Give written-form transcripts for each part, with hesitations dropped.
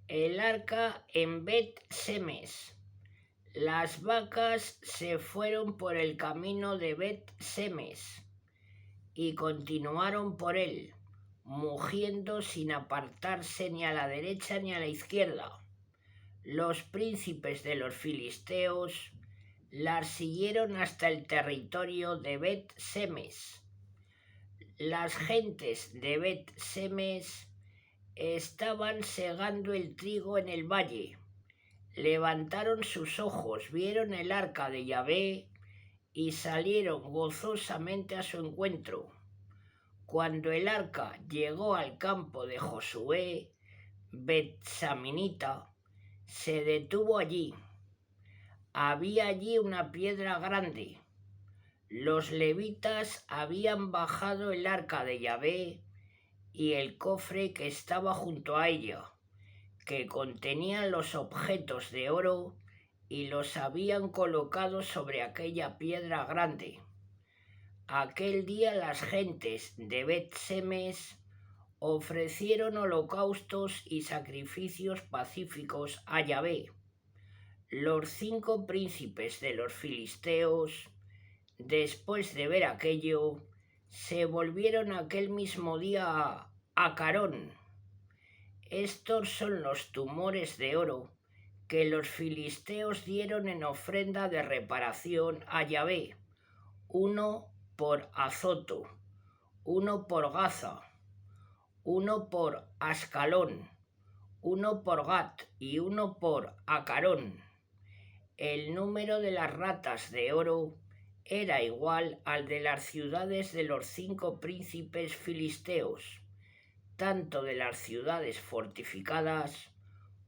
el arca en Bet-Semes. Las vacas se fueron por el camino de Bet-Semes y continuaron por él, mugiendo sin apartarse ni a la derecha ni a la izquierda. Los príncipes de los filisteos las siguieron hasta el territorio de Bet-Semes. Las gentes de Bet-Semes estaban segando el trigo en el valle. Levantaron sus ojos, vieron el arca de Yahvé y salieron gozosamente a su encuentro. Cuando el arca llegó al campo de Josué, Betsaminita, se detuvo allí. Había allí una piedra grande. Los levitas habían bajado el arca de Yahvé y el cofre que estaba junto a ella, que contenía los objetos de oro, y los habían colocado sobre aquella piedra grande. Aquel día las gentes de Bet-Semes ofrecieron holocaustos y sacrificios pacíficos a Yahvé. Los 5 príncipes de los filisteos, después de ver aquello, se volvieron aquel mismo día a Acarón. Estos son los tumores de oro que los filisteos dieron en ofrenda de reparación a Yahvé, 1 por Azoto, 1 por Gaza, 1 por Ascalón, 1 por Gat y 1 por Acarón. El número de las ratas de oro era igual al de las ciudades de los 5 príncipes filisteos, tanto de las ciudades fortificadas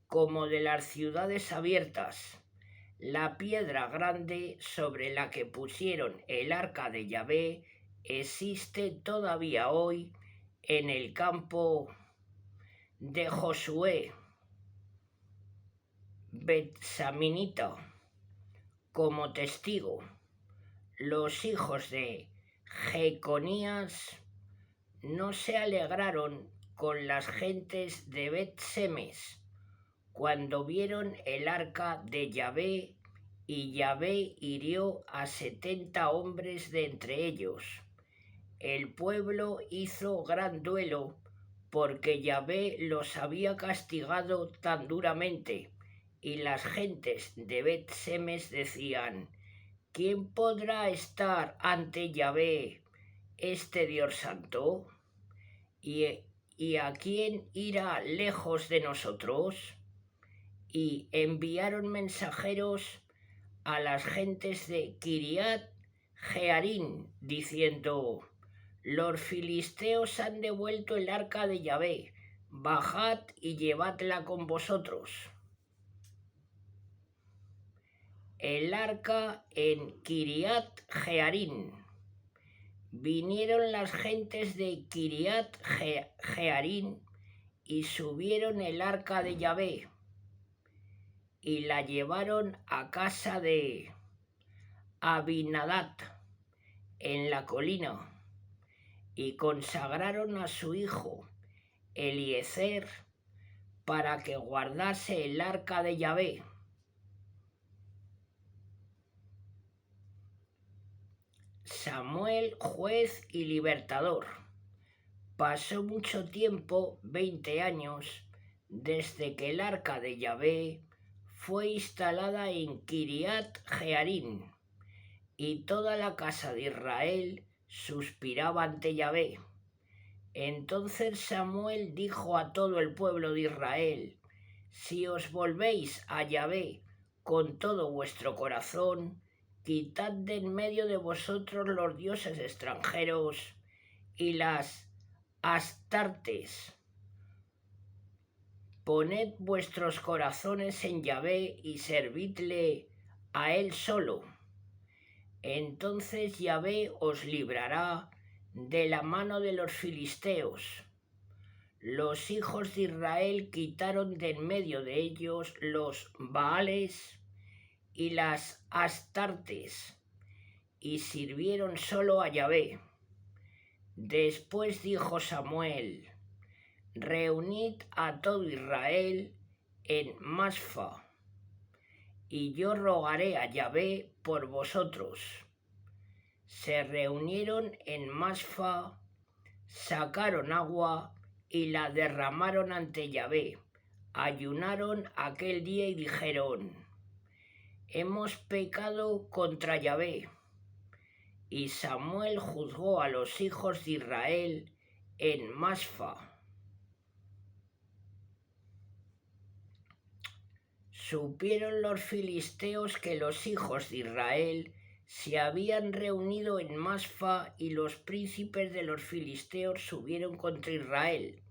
como de las ciudades abiertas. La piedra grande sobre la que pusieron el arca de Yahvé existe todavía hoy en el campo de Josué, Betsaminita, como testigo. Los hijos de Jeconías no se alegraron con las gentes de Bet-Semes cuando vieron el arca de Yahvé, y Yahvé hirió a 70 hombres de entre ellos. El pueblo hizo gran duelo porque Yahvé los había castigado tan duramente, y las gentes de Bet-Semes decían: ¿quién podrá estar ante Yahvé, este Dios santo? ¿Y a quién irá lejos de nosotros? Y enviaron mensajeros a las gentes de Kiriat Jearim, diciendo: los filisteos han devuelto el arca de Yahvé, bajad y llevadla con vosotros. El arca en Kiriat Jearim. Vinieron las gentes de Kiriat Jearim y subieron el arca de Yahvé y la llevaron a casa de Abinadab en la colina, y consagraron a su hijo Eliezer para que guardase el arca de Yahvé. Samuel, juez y libertador. Pasó mucho tiempo, 20 años, desde que el arca de Yahvé fue instalada en Kiriat Jearim, y toda la casa de Israel suspiraba ante Yahvé. Entonces Samuel dijo a todo el pueblo de Israel: si os volvéis a Yahvé con todo vuestro corazón, quitad de en medio de vosotros los dioses extranjeros y las Astartes. Poned vuestros corazones en Yahvé y servidle a él solo. Entonces Yahvé os librará de la mano de los filisteos. Los hijos de Israel quitaron de en medio de ellos los Baales y las Astartes, y sirvieron solo a Yahvé. Después dijo Samuel: reunid a todo Israel en Masfa, y yo rogaré a Yahvé por vosotros. Se reunieron en Masfa, sacaron agua y la derramaron ante Yahvé. Ayunaron aquel día y dijeron: hemos pecado contra Yahvé. Y Samuel juzgó a los hijos de Israel en Masfa. Supieron los filisteos que los hijos de Israel se habían reunido en Masfa, y los príncipes de los filisteos subieron contra Israel.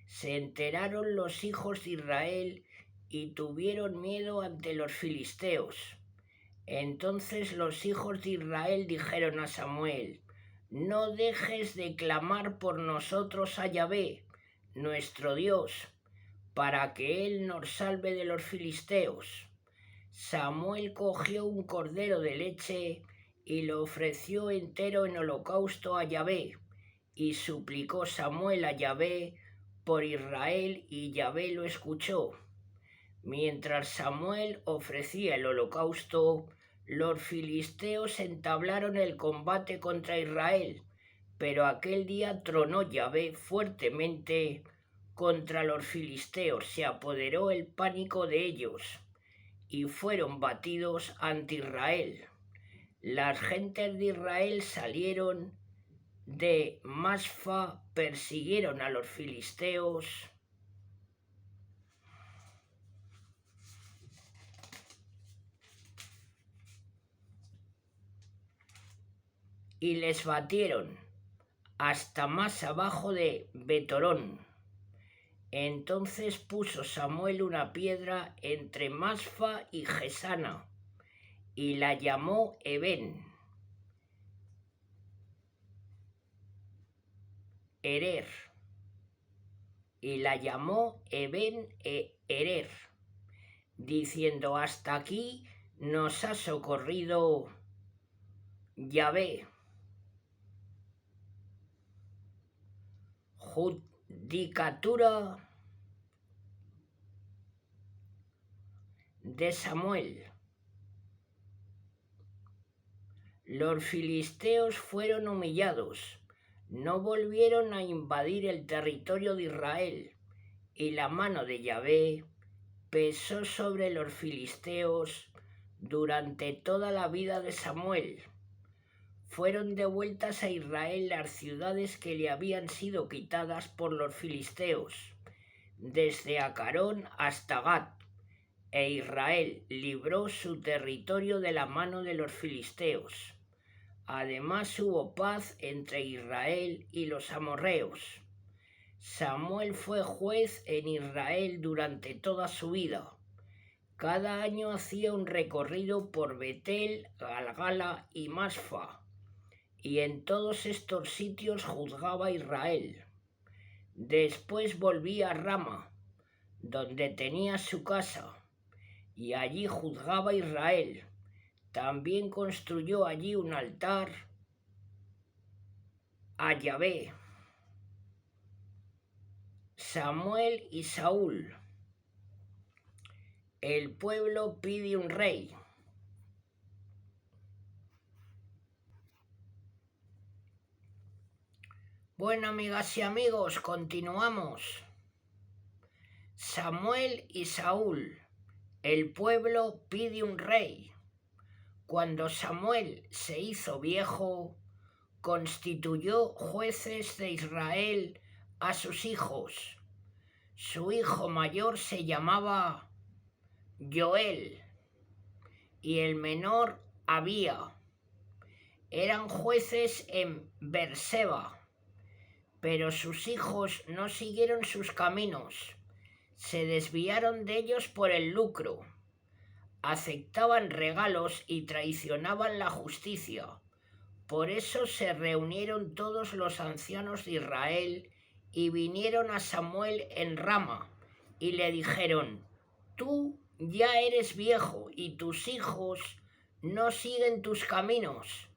Se enteraron los hijos de Israel y tuvieron miedo ante los filisteos. Entonces los hijos de Israel dijeron a Samuel: no dejes de clamar por nosotros a Yahvé, nuestro Dios, para que Él nos salve de los filisteos. Samuel cogió un cordero de leche y lo ofreció entero en holocausto a Yahvé, y suplicó Samuel a Yahvé por Israel, y Yahvé lo escuchó. Mientras Samuel ofrecía el holocausto, los filisteos entablaron el combate contra Israel, pero aquel día tronó Yahvé fuertemente contra los filisteos, se apoderó el pánico de ellos, y fueron batidos ante Israel. Las gentes de Israel salieron de Masfa, persiguieron a los filisteos y les batieron hasta más abajo de Betorón. Entonces puso Samuel una piedra entre Masfa y Gesana, y la llamó Eben Erer, y la llamó Eben Erer, diciendo: hasta aquí nos ha socorrido Yahvé. Judicatura de Samuel. Los filisteos fueron humillados, no volvieron a invadir el territorio de Israel, y la mano de Yahvé pesó sobre los filisteos durante toda la vida de Samuel. Fueron devueltas a Israel las ciudades que le habían sido quitadas por los filisteos, desde Acarón hasta Gat, e Israel libró su territorio de la mano de los filisteos. Además hubo paz entre Israel y los amorreos. Samuel fue juez en Israel durante toda su vida. Cada año hacía un recorrido por Betel, Galgala y Masfa, y en todos estos sitios juzgaba a Israel. Después volvía a Rama, donde tenía su casa, y allí juzgaba a Israel. También construyó allí un altar a Yahvé. Samuel y Saúl. El pueblo pide un rey. Bueno, amigas y amigos, continuamos. Samuel y Saúl. El pueblo pide un rey. Cuando Samuel se hizo viejo, constituyó jueces de Israel a sus hijos. Su hijo mayor se llamaba Joel y el menor Abía. Eran jueces en Berseba, pero sus hijos no siguieron sus caminos, se desviaron de ellos por el lucro, aceptaban regalos y traicionaban la justicia. Por eso se reunieron todos los ancianos de Israel y vinieron a Samuel en Rama y le dijeron: tú ya eres viejo y tus hijos no siguen tus caminos.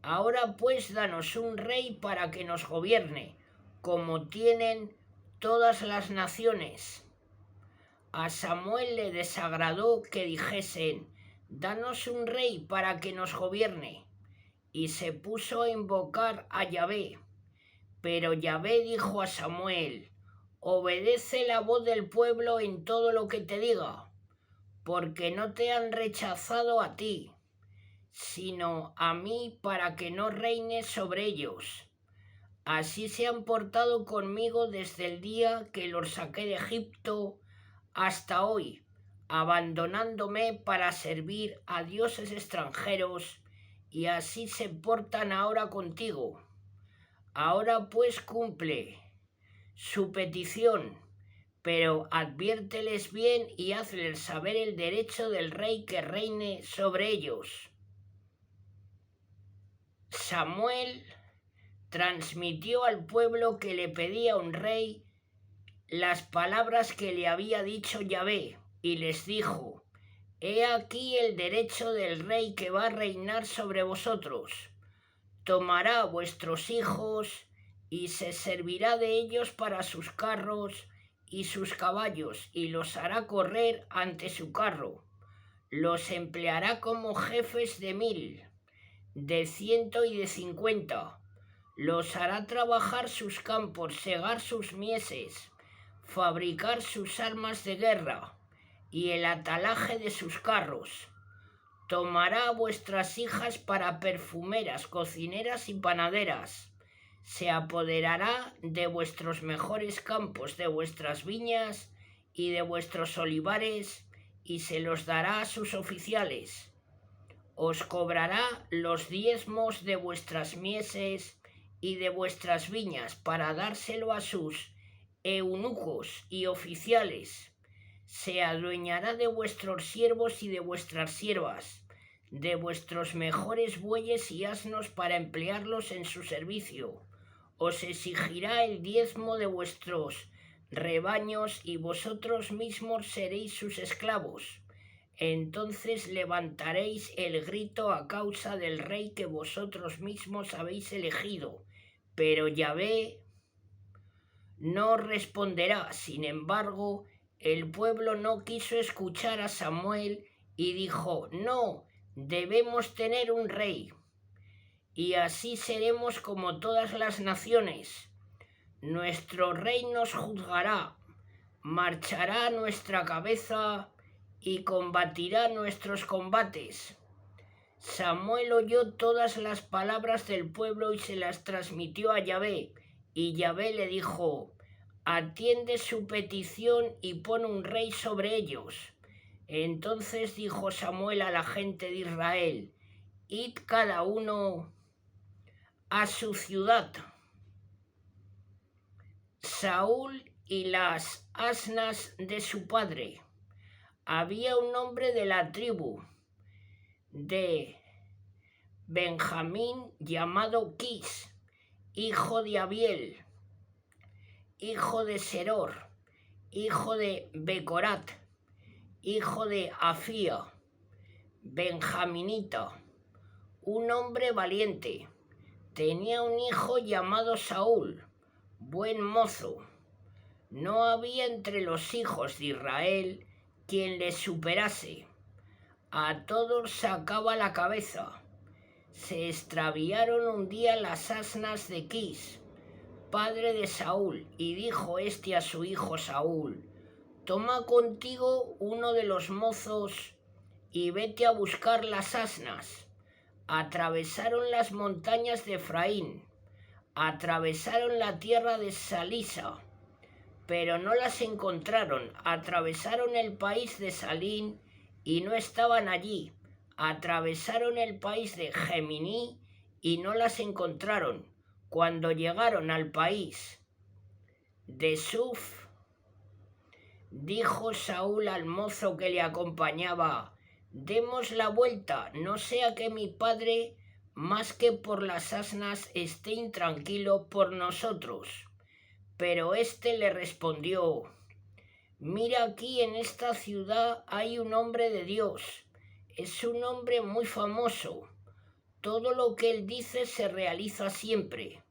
Ahora pues danos un rey para que nos gobierne, como tienen todas las naciones. A Samuel le desagradó que dijesen: «Danos un rey para que nos gobierne», y se puso a invocar a Yahvé. Pero Yahvé dijo a Samuel: «Obedece la voz del pueblo en todo lo que te diga, porque no te han rechazado a ti, sino a mí, para que no reines sobre ellos. Así se han portado conmigo desde el día que los saqué de Egipto hasta hoy, abandonándome para servir a dioses extranjeros, y así se portan ahora contigo. Ahora pues cumple su petición, pero adviérteles bien y hazles saber el derecho del rey que reine sobre ellos». Samuel transmitió al pueblo que le pedía un rey las palabras que le había dicho Yahvé, y les dijo: «He aquí el derecho del rey que va a reinar sobre vosotros. Tomará a vuestros hijos y se servirá de ellos para sus carros y sus caballos, y los hará correr ante su carro. Los empleará como jefes de 1000, de 100 y de 50. Los hará trabajar sus campos, segar sus mieses, fabricar sus armas de guerra y el atalaje de sus carros. Tomará a vuestras hijas para perfumeras, cocineras y panaderas. Se apoderará de vuestros mejores campos, de vuestras viñas y de vuestros olivares, y se los dará a sus oficiales. Os cobrará los diezmos de vuestras mieses y de vuestras viñas para dárselo a sus eunucos y oficiales. Se adueñará de vuestros siervos y de vuestras siervas, de vuestros mejores bueyes y asnos para emplearlos en su servicio. Os exigirá el diezmo de vuestros rebaños y vosotros mismos seréis sus esclavos. Entonces levantaréis el grito a causa del rey que vosotros mismos habéis elegido, pero Yahvé no responderá». Sin embargo, el pueblo no quiso escuchar a Samuel y dijo: «No, debemos tener un rey, y así seremos como todas las naciones. Nuestro rey nos juzgará, marchará a nuestra cabeza y combatirá nuestros combates». Samuel oyó todas las palabras del pueblo y se las transmitió a Yahvé, y Yahvé le dijo: «Atiende su petición y pon un rey sobre ellos». Entonces dijo Samuel a la gente de Israel: «Id cada uno a su ciudad». Saúl y las asnas de su padre. Había un hombre de la tribu de Benjamín llamado Quis, hijo de Abiel, hijo de Seror, hijo de Becorat, hijo de Afía, benjaminita, un hombre valiente. Tenía un hijo llamado Saúl, buen mozo. No había entre los hijos de Israel quien le superase. A todos sacaba la cabeza. Se extraviaron un día las asnas de Quis, padre de Saúl, y dijo este a su hijo Saúl: «Toma contigo uno de los mozos y vete a buscar las asnas». Atravesaron las montañas de Efraín, atravesaron la tierra de Salisa, pero no las encontraron. Atravesaron el país de Salín y no estaban allí. Atravesaron el país de Geminí y no las encontraron. Cuando llegaron al país de Suf, dijo Saúl al mozo que le acompañaba: «Demos la vuelta, no sea que mi padre, más que por las asnas, esté intranquilo por nosotros». Pero éste le respondió: «Mira, aquí en esta ciudad hay un hombre de Dios. Es un hombre muy famoso. Todo lo que él dice se realiza siempre.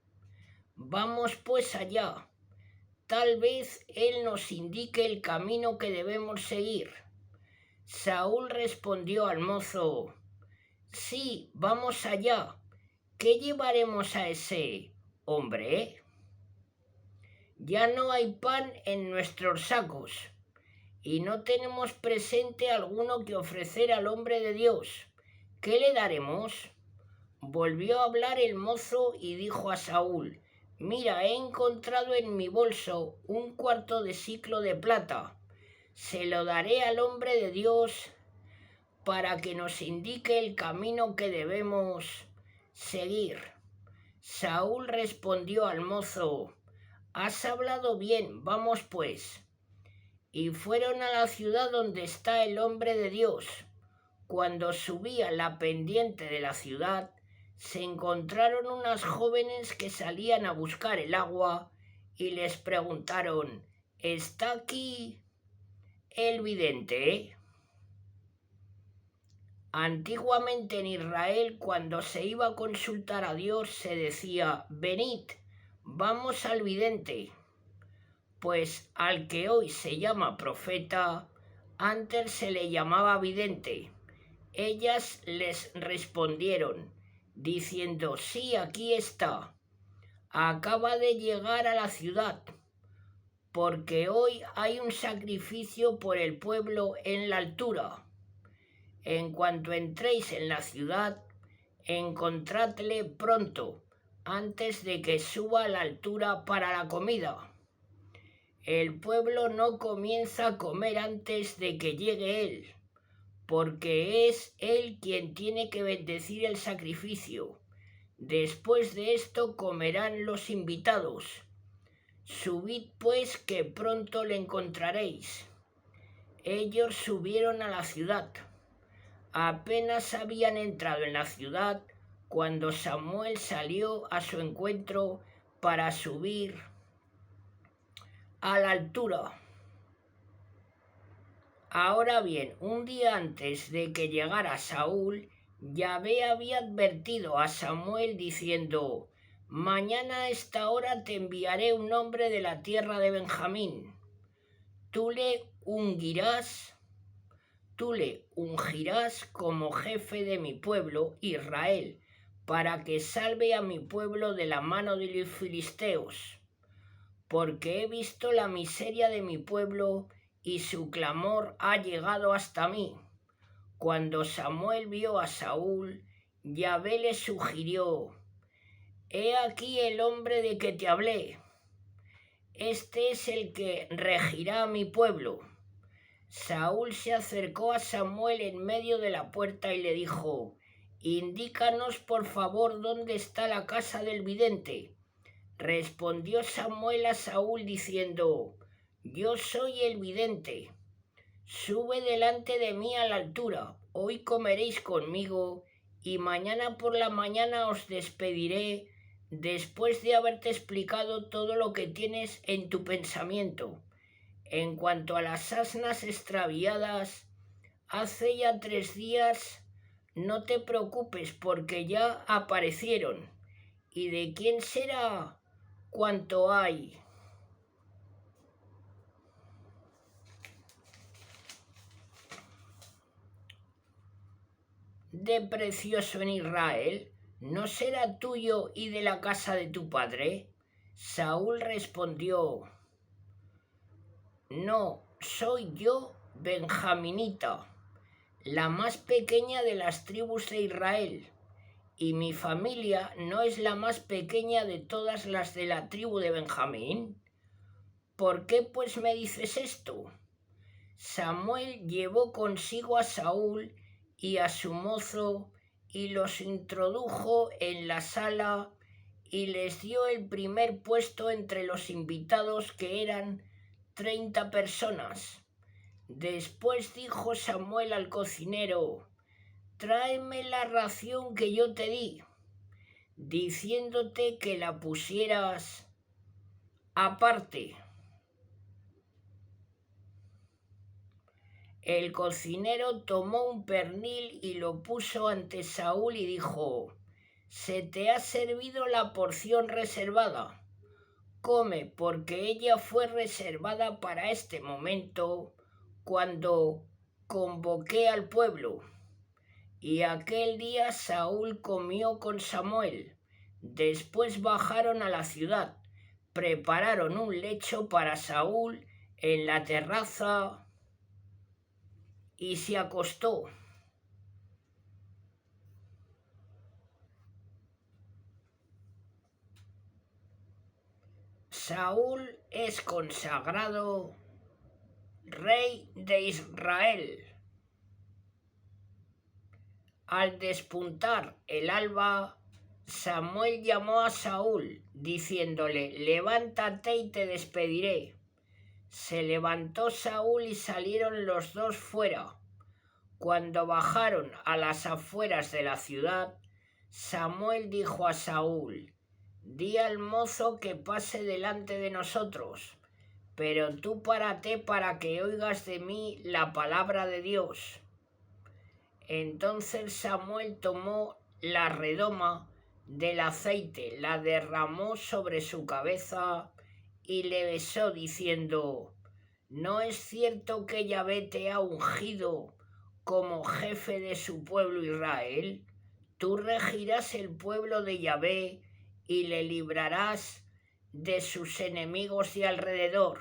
Vamos pues allá. Tal vez él nos indique el camino que debemos seguir. Saúl respondió al mozo: sí, vamos allá. ¿Qué llevaremos a ese hombre? Ya no hay pan en nuestros sacos y no tenemos presente alguno que ofrecer al hombre de Dios. ¿Qué le daremos? Volvió a hablar el mozo y dijo a Saúl: mira, he encontrado en mi bolso un cuarto de siclo de plata. Se lo daré al hombre de Dios para que nos indique el camino que debemos seguir. Saúl respondió al mozo: has hablado bien, vamos pues. Y fueron a la ciudad donde está el hombre de Dios. Cuando subía la pendiente de la ciudad, se encontraron unas jóvenes que salían a buscar el agua y les preguntaron: ¿está aquí el vidente? Antiguamente en Israel, cuando se iba a consultar a Dios, se decía: venid, vamos al vidente. Pues al que hoy se llama profeta, antes se le llamaba vidente. Ellas les respondieron, diciendo: sí, aquí está. Acaba de llegar a la ciudad, porque hoy hay un sacrificio por el pueblo en la altura. En cuanto entréis en la ciudad, encontradle pronto, antes de que suba a la altura para la comida. El pueblo no comienza a comer antes de que llegue él, porque es él quien tiene que bendecir el sacrificio. Después de esto comerán los invitados. Subid pues, que pronto le encontraréis. Ellos subieron a la ciudad. Apenas habían entrado en la ciudad cuando Samuel salió a su encuentro para subir a la altura. Ahora bien, un día antes de que llegara Saúl, Yahvé había advertido a Samuel diciendo: mañana a esta hora te enviaré un hombre de la tierra de Benjamín. Tú le ungirás como jefe de mi pueblo, Israel, para que salve a mi pueblo de la mano de los filisteos. Porque he visto la miseria de mi pueblo y su clamor ha llegado hasta mí. Cuando Samuel vio a Saúl, Yahvé le sugirió: he aquí el hombre de que te hablé. Este es el que regirá a mi pueblo. Saúl se acercó a Samuel en medio de la puerta y le dijo: indícanos por favor dónde está la casa del vidente. Respondió Samuel a Saúl diciendo: yo soy el vidente. Sube delante de mí a la altura, hoy comeréis conmigo, y mañana por la mañana os despediré, después de haberte explicado todo lo que tienes en tu pensamiento. En cuanto a las asnas extraviadas, hace ya 3 días, no te preocupes porque ya aparecieron. ¿Y de quién será cuanto hay de precioso en Israel? ¿No será tuyo y de la casa de tu padre? Saúl respondió: no, soy yo benjaminita, la más pequeña de las tribus de Israel, y mi familia no es la más pequeña de todas las de la tribu de Benjamín. ¿Por qué pues me dices esto? Samuel llevó consigo a Saúl y a su mozo y los introdujo en la sala y les dio el primer puesto entre los invitados, que eran 30 personas. Después dijo Samuel al cocinero: tráeme la ración que yo te di, diciéndote que la pusieras aparte. El cocinero tomó un pernil y lo puso ante Saúl y dijo: se te ha servido la porción reservada. come, porque ella fue reservada para este momento cuando convoqué al pueblo. Y aquel día Saúl comió con Samuel. Después bajaron a la ciudad, prepararon un lecho para Saúl en la terraza y se acostó. Saúl es consagrado rey de Israel. Al despuntar el alba, Samuel llamó a Saúl, diciéndole: levántate y te despediré. Se levantó Saúl y salieron los dos fuera. Cuando bajaron a las afueras de la ciudad, Samuel dijo a Saúl: di al mozo que pase delante de nosotros, pero tú párate para que oigas de mí la palabra de Dios. Entonces Samuel tomó la redoma del aceite, la derramó sobre su cabeza y le besó, diciendo: ¿no es cierto que Yahvé te ha ungido como jefe de su pueblo Israel? Tú regirás el pueblo de Yahvé y le librarás de sus enemigos de alrededor.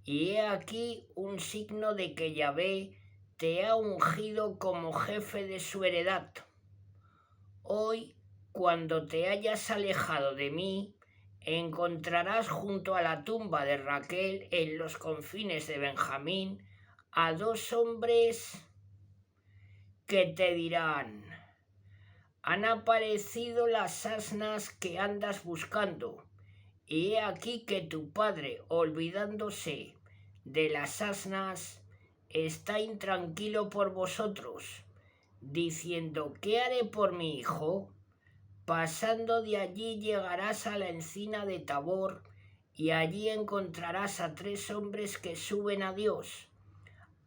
Y he aquí un signo de que Yahvé te ha ungido como jefe de su heredad. Hoy, cuando te hayas alejado de mí, encontrarás junto a la tumba de Raquel en los confines de Benjamín a dos hombres que te dirán: han aparecido las asnas que andas buscando, y he aquí que tu padre, olvidándose de las asnas, está intranquilo por vosotros, diciendo: ¿qué haré por mi hijo? Pasando de allí llegarás a la encina de Tabor, y allí encontrarás a tres hombres que suben a Dios,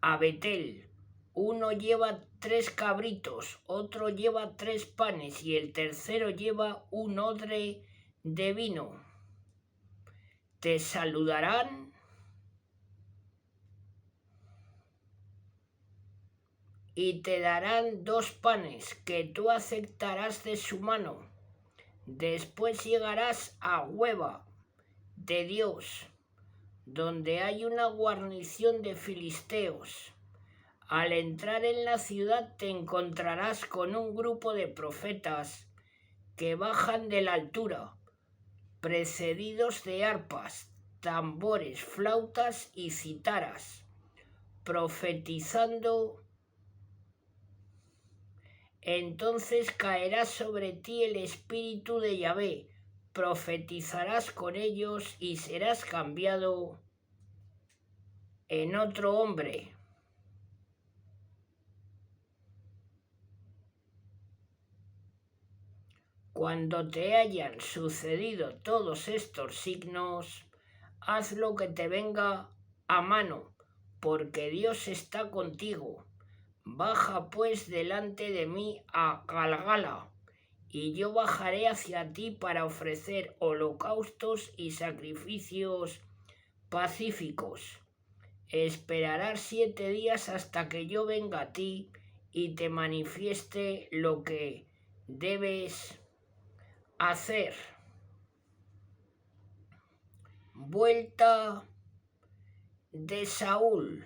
a Betel. Uno lleva 3 cabritos, otro lleva 3 panes y el tercero lleva un odre de vino. Te saludarán y te darán 2 panes que tú aceptarás de su mano. Después llegarás a Hueva de Dios, donde hay una guarnición de filisteos. Al entrar en la ciudad te encontrarás con un grupo de profetas que bajan de la altura, precedidos de arpas, tambores, flautas y citaras, profetizando. Entonces caerá sobre ti el espíritu de Yahvé, profetizarás con ellos y serás cambiado en otro hombre. Cuando te hayan sucedido todos estos signos, haz lo que te venga a mano, porque Dios está contigo. Baja pues delante de mí a Galgala, y yo bajaré hacia ti para ofrecer holocaustos y sacrificios pacíficos. Esperarás 7 días hasta que yo venga a ti y te manifieste lo que debes hacer. Vuelta de Saúl.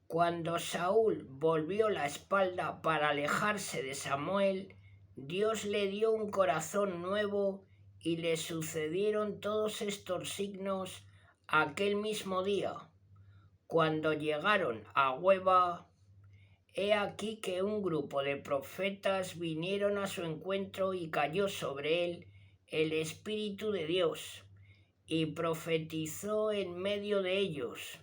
Cuando Saúl volvió la espalda para alejarse de Samuel, Dios le dio un corazón nuevo y le sucedieron todos estos signos aquel mismo día. Cuando llegaron a Hueva, he aquí que un grupo de profetas vinieron a su encuentro y cayó sobre él el Espíritu de Dios, y profetizó en medio de ellos.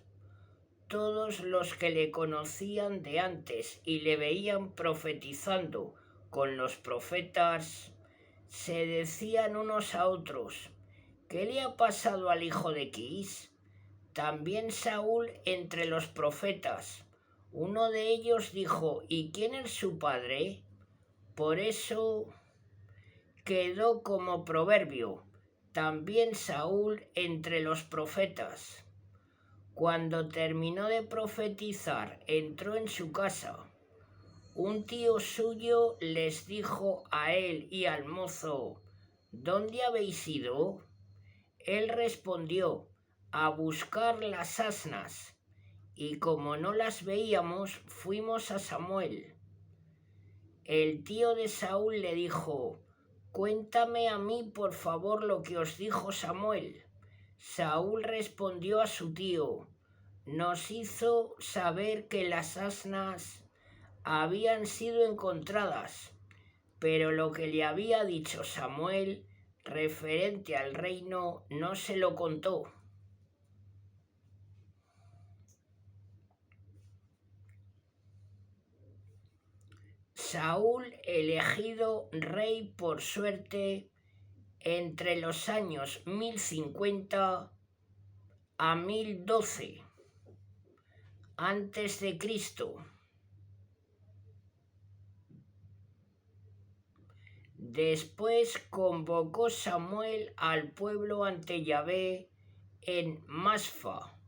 Todos los que le conocían de antes y le veían profetizando con los profetas, se decían unos a otros: ¿qué le ha pasado al hijo de Quis? También Saúl entre los profetas. Uno de ellos dijo: ¿y quién es su padre? Por eso quedó como proverbio. También Saúl entre los profetas. Cuando terminó de profetizar, entró en su casa. Un tío suyo les dijo a él y al mozo: ¿Dónde habéis ido? Él respondió: a buscar las asnas. Y como no las veíamos, fuimos a Samuel. El tío de Saúl le dijo: cuéntame a mí, por favor, lo que os dijo Samuel. Saúl respondió a su tío: nos hizo saber que las asnas habían sido encontradas, pero lo que le había dicho Samuel referente al reino no se lo contó. Saúl elegido rey por suerte entre los años 1050 a 1012 antes de Cristo. Después convocó Samuel al pueblo ante Yahvé en Masfa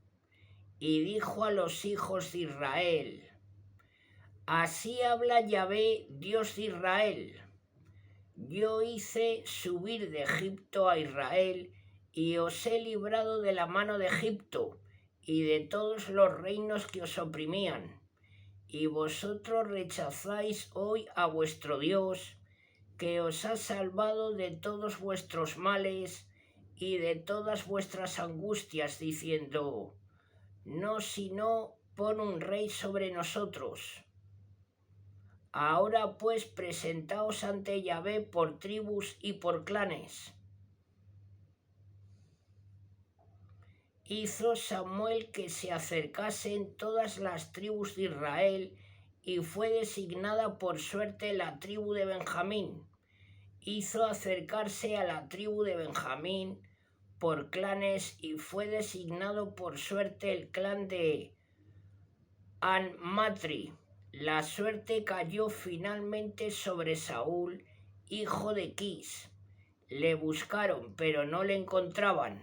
y dijo a los hijos de Israel: así habla Yahvé, Dios de Israel. Yo hice subir de Egipto a Israel y os he librado de la mano de Egipto y de todos los reinos que os oprimían. Y vosotros rechazáis hoy a vuestro Dios, que os ha salvado de todos vuestros males y de todas vuestras angustias, diciendo: no, sino pon un rey sobre nosotros. Ahora pues presentaos ante Yahvé por tribus y por clanes. Hizo Samuel que se acercasen todas las tribus de Israel y fue designada por suerte la tribu de Benjamín. Hizo acercarse a la tribu de Benjamín por clanes y fue designado por suerte el clan de Anmatri. La suerte cayó finalmente sobre Saúl, hijo de Quis. Le buscaron, pero no le encontraban.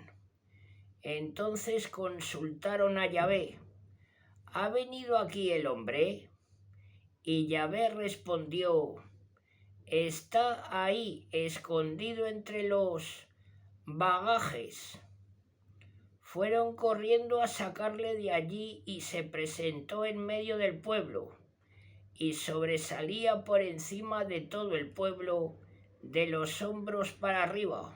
Entonces consultaron a Yahvé: ¿ha venido aquí el hombre? Y Yahvé respondió: está ahí, escondido entre los bagajes. Fueron corriendo a sacarle de allí y se presentó en medio del pueblo y sobresalía por encima de todo el pueblo, de los hombros para arriba.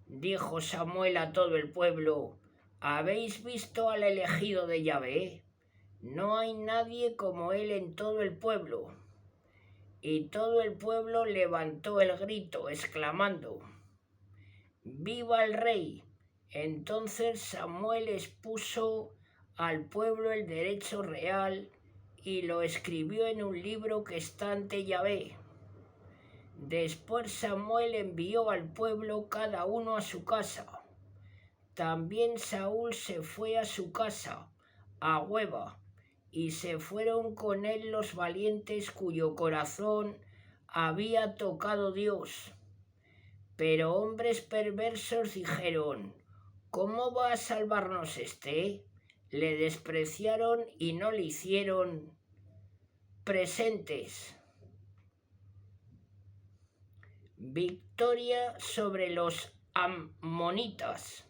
Dijo Samuel a todo el pueblo: ¿habéis visto al elegido de Yahvé? No hay nadie como él en todo el pueblo. Y todo el pueblo levantó el grito, exclamando: ¡viva el rey! Entonces Samuel expuso al pueblo el derecho real y lo escribió en un libro que está ante Yahvé. Después Samuel envió al pueblo cada uno a su casa. También Saúl se fue a su casa, a Hueba, y se fueron con él los valientes cuyo corazón había tocado Dios. Pero hombres perversos dijeron: ¿cómo va a salvarnos este? Le despreciaron y no le hicieron presentes. Victoria sobre los amonitas.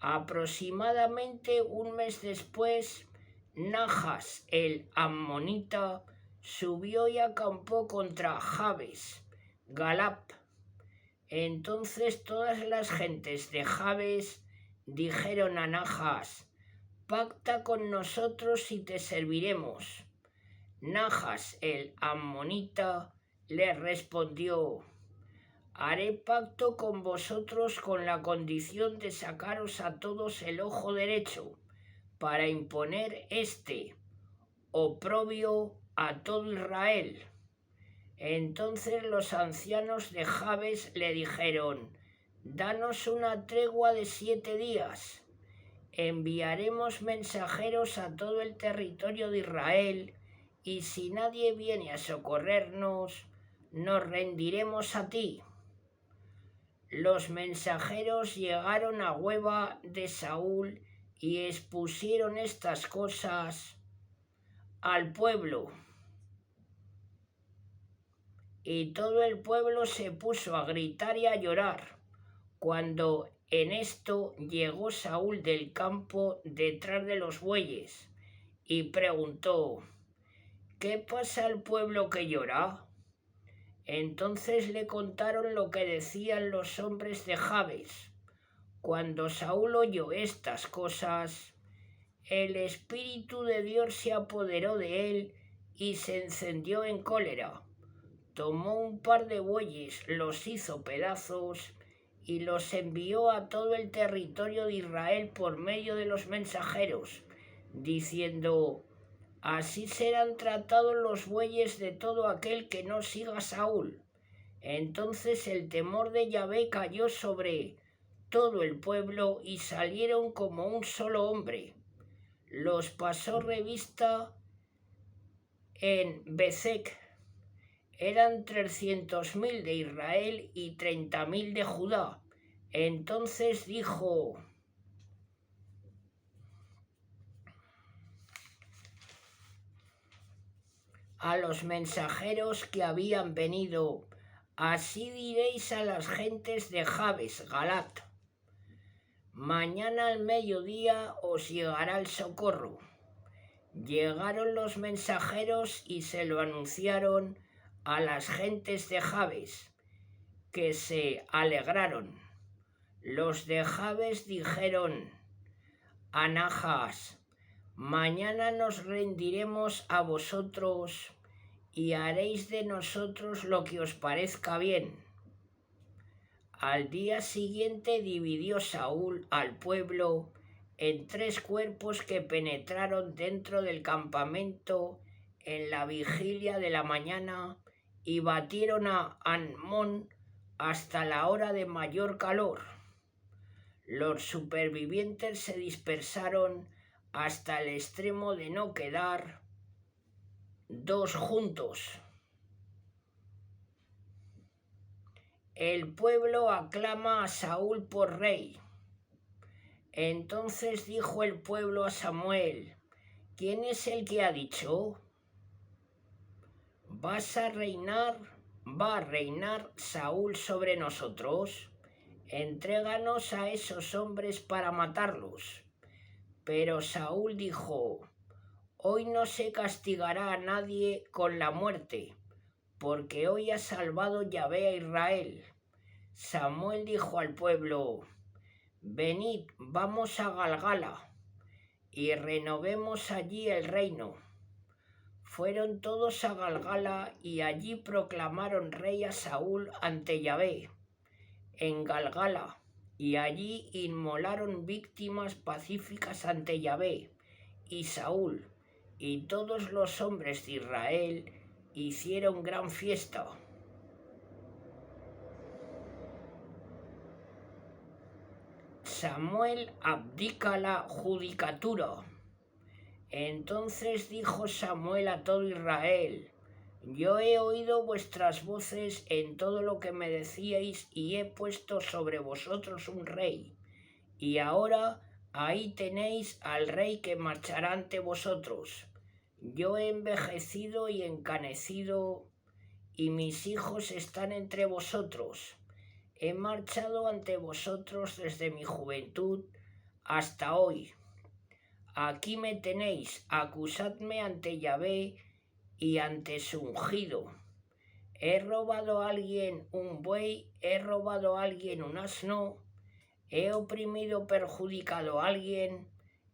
Aproximadamente un mes después, Najas el ammonita subió y acampó contra Jabes Galad. Entonces todas las gentes de Jabes dijeron a Najas: pacta con nosotros y te serviremos. Najas el ammonita le respondió: haré pacto con vosotros con la condición de sacaros a todos el ojo derecho, para imponer este oprobio a todo Israel. Entonces los ancianos de Jabes le dijeron: danos una tregua de 7 días. Enviaremos mensajeros a todo el territorio de Israel, y si nadie viene a socorrernos, nos rendiremos a ti. Los mensajeros llegaron a hueva de Saúl y expusieron estas cosas al pueblo. Y todo el pueblo se puso a gritar y a llorar. Cuando en esto llegó Saúl del campo detrás de los bueyes y preguntó: ¿qué pasa al pueblo que llora? Entonces le contaron lo que decían los hombres de Jabes. Cuando Saúl oyó estas cosas, el Espíritu de Dios se apoderó de él y se encendió en cólera. Tomó un par de bueyes, los hizo pedazos y los envió a todo el territorio de Israel por medio de los mensajeros, diciendo: así serán tratados los bueyes de todo aquel que no siga a Saúl. Entonces el temor de Yahvé cayó sobre todo el pueblo y salieron como un solo hombre. Los pasó revista en Bezec. Eran 300.000 de Israel y 30.000 de Judá. Entonces dijo a los mensajeros que habían venido: así diréis a las gentes de Jabes Galat: mañana al mediodía os llegará el socorro. Llegaron los mensajeros y se lo anunciaron a las gentes de Jabes, que se alegraron. Los de Jabes dijeron a Najas: mañana nos rendiremos a vosotros y haréis de nosotros lo que os parezca bien. Al día siguiente dividió Saúl al pueblo en 3 cuerpos que penetraron dentro del campamento en la vigilia de la mañana y batieron a Amón hasta la hora de mayor calor. Los supervivientes se dispersaron hasta el extremo de no quedar 2 juntos. El pueblo aclama a Saúl por rey. Entonces dijo el pueblo a Samuel: ¿quién es el que ha dicho? ¿Va a reinar Saúl sobre nosotros? Entréganos a esos hombres para matarlos. Pero Saúl dijo: hoy no se castigará a nadie con la muerte, porque hoy ha salvado Yahvé a Israel. Samuel dijo al pueblo: venid, vamos a Galgala y renovemos allí el reino. Fueron todos a Galgala y allí proclamaron rey a Saúl ante Yahvé en Galgala, y allí inmolaron víctimas pacíficas ante Yahvé, y Saúl y todos los hombres de Israel hicieron gran fiesta. Samuel abdica la judicatura. Entonces dijo Samuel a todo Israel: yo he oído vuestras voces en todo lo que me decíais y he puesto sobre vosotros un rey. Y ahora ahí tenéis al rey que marchará ante vosotros. Yo he envejecido y encanecido y mis hijos están entre vosotros. He marchado ante vosotros desde mi juventud hasta hoy. Aquí me tenéis, acusadme ante Yahvé y ante su ungido. ¿He robado a alguien un buey? ¿He robado a alguien un asno? ¿He oprimido o perjudicado a alguien?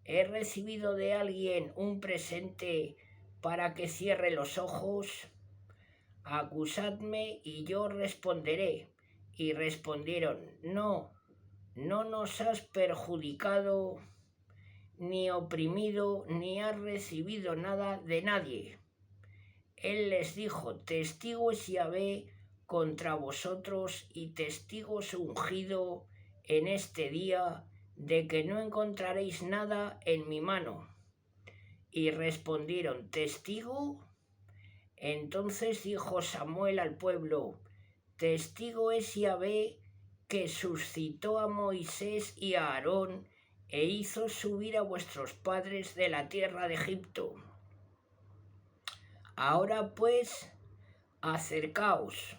¿He recibido de alguien un presente para que cierre los ojos? Acusadme y yo responderé. Y respondieron: no nos has perjudicado, ni oprimido, ni has recibido nada de nadie. Él les dijo: testigo es Yahvé contra vosotros y testigo su ungido en este día de que no encontraréis nada en mi mano. Y respondieron: ¿testigo? Entonces dijo Samuel al pueblo: testigo es Yahvé que suscitó a Moisés y a Aarón e hizo subir a vuestros padres de la tierra de Egipto. Ahora pues, acercaos,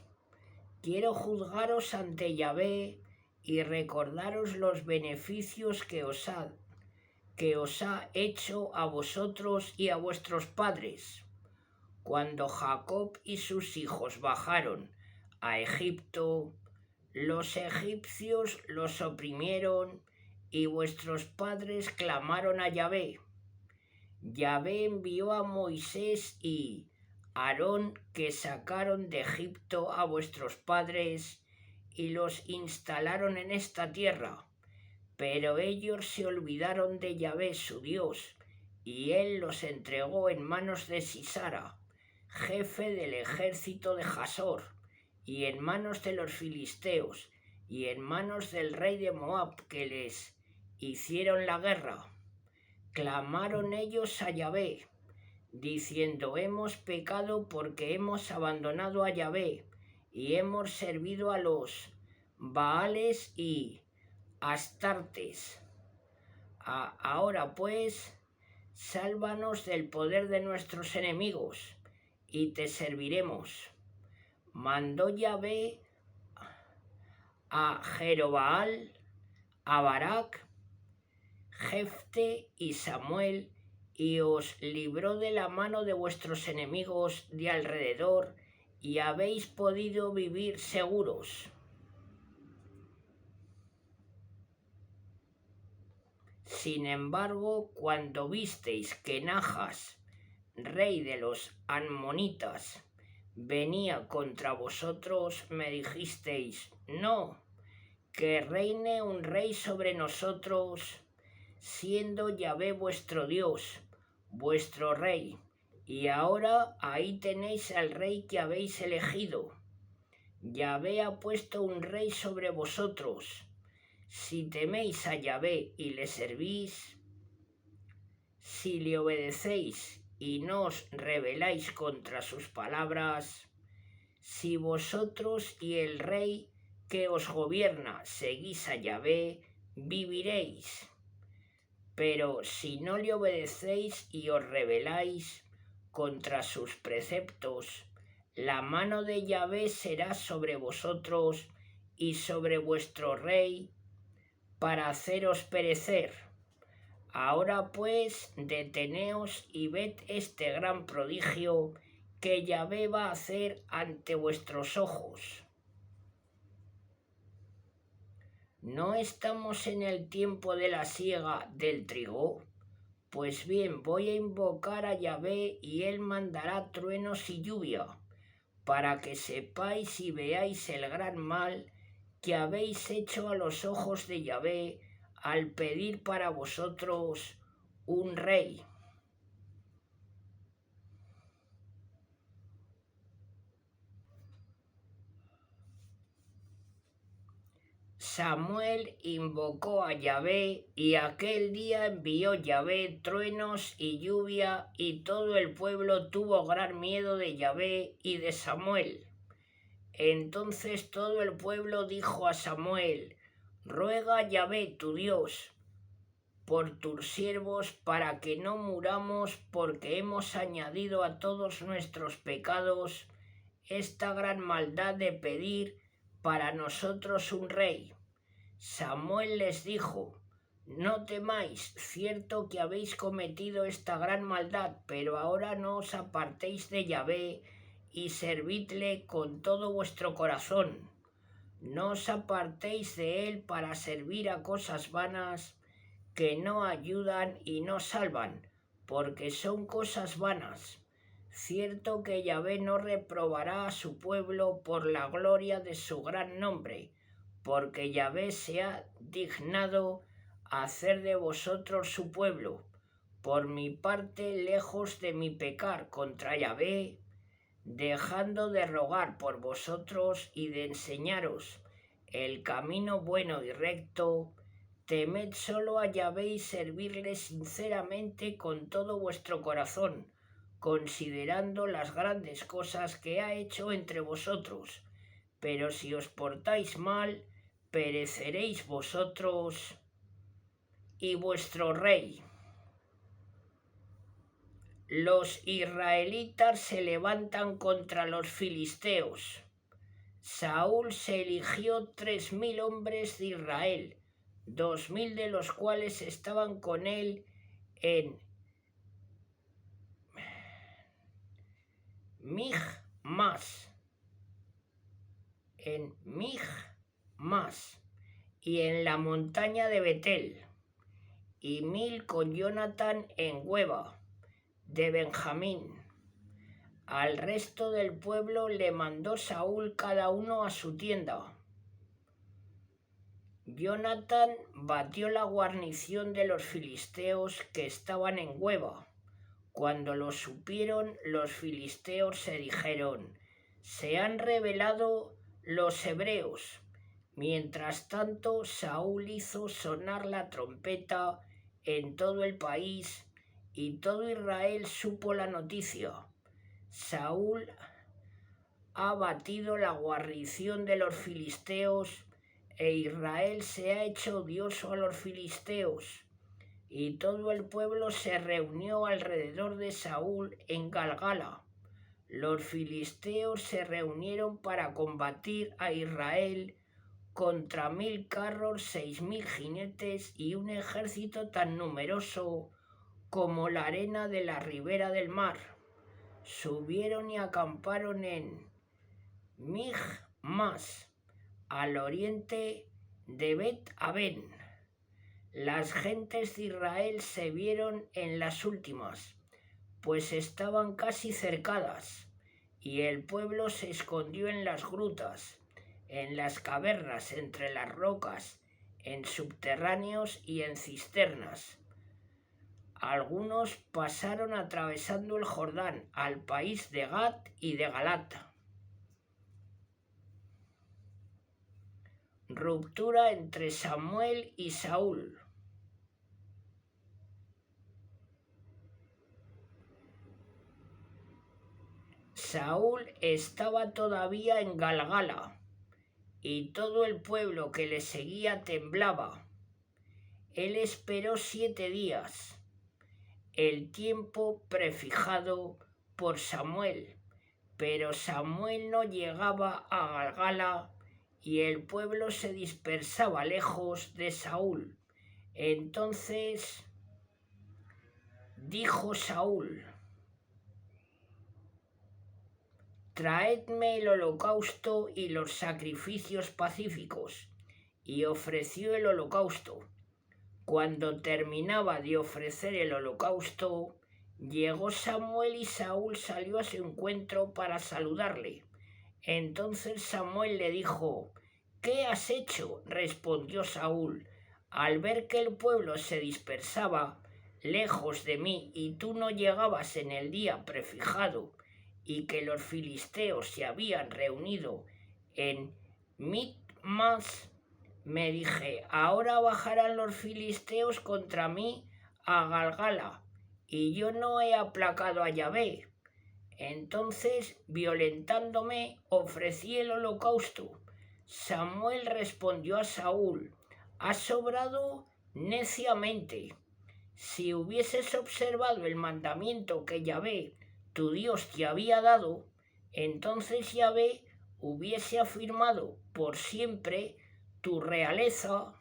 quiero juzgaros ante Yahvé y recordaros los beneficios que os ha hecho a vosotros y a vuestros padres, cuando Jacob y sus hijos bajaron a Egipto. Los egipcios los oprimieron y vuestros padres clamaron a Yahvé. Yahvé envió a Moisés y Aarón, que sacaron de Egipto a vuestros padres y los instalaron en esta tierra. Pero ellos se olvidaron de Yahvé su Dios, y él los entregó en manos de Sisara, jefe del ejército de Jasor, y en manos de los filisteos, y en manos del rey de Moab, que les hicieron la guerra. Clamaron ellos a Yahvé, diciendo: hemos pecado porque hemos abandonado a Yahvé, y hemos servido a los Baales y Astartes. Ahora pues, sálvanos del poder de nuestros enemigos, y te serviremos. Mandó Yahvé a Jerobaal, a Barak, Jefte y Samuel, y os libró de la mano de vuestros enemigos de alrededor, y habéis podido vivir seguros. Sin embargo, cuando visteis que Najas, rey de los amonitas, venía contra vosotros, me dijisteis: no, que reine un rey sobre nosotros, siendo Yahvé vuestro Dios, vuestro rey. Y ahora ahí tenéis al rey que habéis elegido. Yahvé ha puesto un rey sobre vosotros. Si teméis a Yahvé y le servís, si le obedecéis y no os rebeláis contra sus palabras, si vosotros y el rey que os gobierna seguís a Yahvé, viviréis. Pero si no le obedecéis y os rebeláis contra sus preceptos, la mano de Yahvé será sobre vosotros y sobre vuestro rey, para haceros perecer. Ahora pues, deteneos y ved este gran prodigio que Yahvé va a hacer ante vuestros ojos. ¿No estamos en el tiempo de la siega del trigo? Pues bien, voy a invocar a Yahvé y él mandará truenos y lluvia, para que sepáis y veáis el gran mal que habéis hecho a los ojos de Yahvé al pedir para vosotros un rey. Samuel invocó a Yahvé, y aquel día envió Yahvé truenos y lluvia, y todo el pueblo tuvo gran miedo de Yahvé y de Samuel. Entonces todo el pueblo dijo a Samuel: ruega a Yahvé tu Dios por tus siervos, para que no muramos, porque hemos añadido a todos nuestros pecados esta gran maldad de pedir para nosotros un rey. Samuel les dijo: no temáis, cierto que habéis cometido esta gran maldad, pero ahora no os apartéis de Yahvé y servidle con todo vuestro corazón. No os apartéis de él para servir a cosas vanas que no ayudan y no salvan, porque son cosas vanas. Cierto que Yahvé no reprobará a su pueblo por la gloria de su gran nombre, porque Yahvé se ha dignado hacer de vosotros su pueblo. Por mi parte, lejos de mi pecar contra Yahvé, dejando de rogar por vosotros y de enseñaros el camino bueno y recto, temed solo a Yahvé y servirle sinceramente con todo vuestro corazón, considerando las grandes cosas que ha hecho entre vosotros. Pero si os portáis mal, pereceréis vosotros y vuestro rey. Los israelitas se levantan contra los filisteos. Saúl se eligió 3.000 hombres de Israel, 2.000 de los cuales estaban con él en Michmas, y en la montaña de Betel, y 1.000 con Jonatán en Geba de Benjamín. Al resto del pueblo le mandó Saúl cada uno a su tienda. Jonatán batió la guarnición de los filisteos que estaban en Geba. Cuando lo supieron, los filisteos se dijeron: «Se han rebelado los hebreos». Mientras tanto, Saúl hizo sonar la trompeta en todo el país y todo Israel supo la noticia. Saúl ha batido la guarnición de los filisteos e Israel se ha hecho odioso a los filisteos. Y todo el pueblo se reunió alrededor de Saúl en Galgala. Los filisteos se reunieron para combatir a Israel contra 1.000 carros, 6.000 jinetes y un ejército tan numeroso como la arena de la ribera del mar. Subieron y acamparon en Michmas, al oriente de Bet-Aven. Las gentes de Israel se vieron en las últimas, pues estaban casi cercadas, y el pueblo se escondió en las grutas, en las cavernas, entre las rocas, en subterráneos y en cisternas. Algunos pasaron atravesando el Jordán al país de Gat y de Galat. Ruptura entre Samuel y Saúl. Saúl estaba todavía en Galgala, y todo el pueblo que le seguía temblaba. Él esperó 7 días, el tiempo prefijado por Samuel, pero Samuel no llegaba a Galgala y el pueblo se dispersaba lejos de Saúl. Entonces dijo Saúl: «Traedme el holocausto y los sacrificios pacíficos». Y ofreció el holocausto. Cuando terminaba de ofrecer el holocausto, llegó Samuel y Saúl salió a su encuentro para saludarle. Entonces Samuel le dijo: «¿Qué has hecho?». Respondió Saúl: «Al ver que el pueblo se dispersaba lejos de mí y tú no llegabas en el día prefijado, y que los filisteos se habían reunido en Michmas, me dije: ahora bajarán los filisteos contra mí a Galgala, y yo no he aplacado a Yahvé». Entonces, violentándome, ofrecí el holocausto. Samuel respondió a Saúl: «Has obrado neciamente. Si hubieses observado el mandamiento que Yahvé, tu Dios, te había dado, entonces Yahvé hubiese afirmado por siempre tu realeza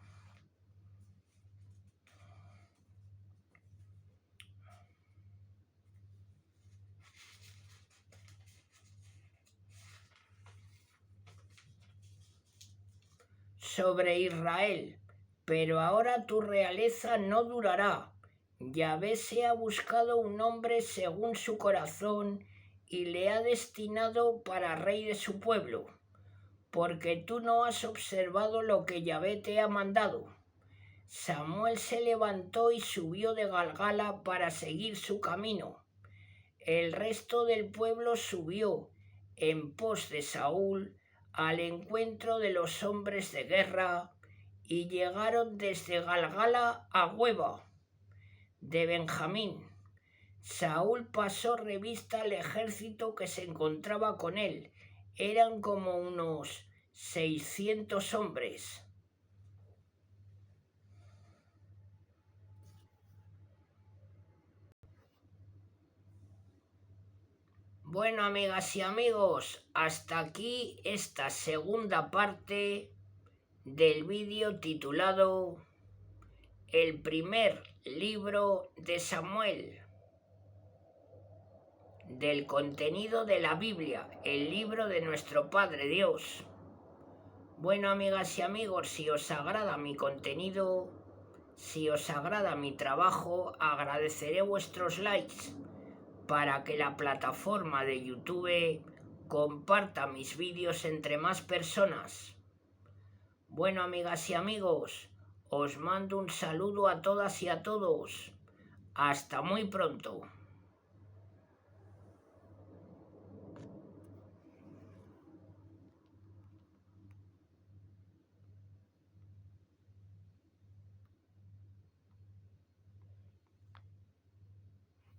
sobre Israel, pero ahora tu realeza no durará. Yahvé se ha buscado un hombre según su corazón y le ha destinado para rey de su pueblo, porque tú no has observado lo que Yahvé te ha mandado». Samuel se levantó y subió de Galgala para seguir su camino. El resto del pueblo subió en pos de Saúl al encuentro de los hombres de guerra y llegaron desde Galgala a Geba de Benjamín. Saúl pasó revista al ejército que se encontraba con él. Eran como unos 600 hombres. Bueno, amigas y amigos, hasta aquí esta segunda parte del vídeo titulado El primer libro de Samuel, del contenido de la Biblia, el libro de nuestro Padre Dios. Bueno, amigas y amigos, si os agrada mi contenido, si os agrada mi trabajo, agradeceré vuestros likes para que la plataforma de YouTube comparta mis vídeos entre más personas. Bueno, amigas y amigos, os mando un saludo a todas y a todos. Hasta muy pronto.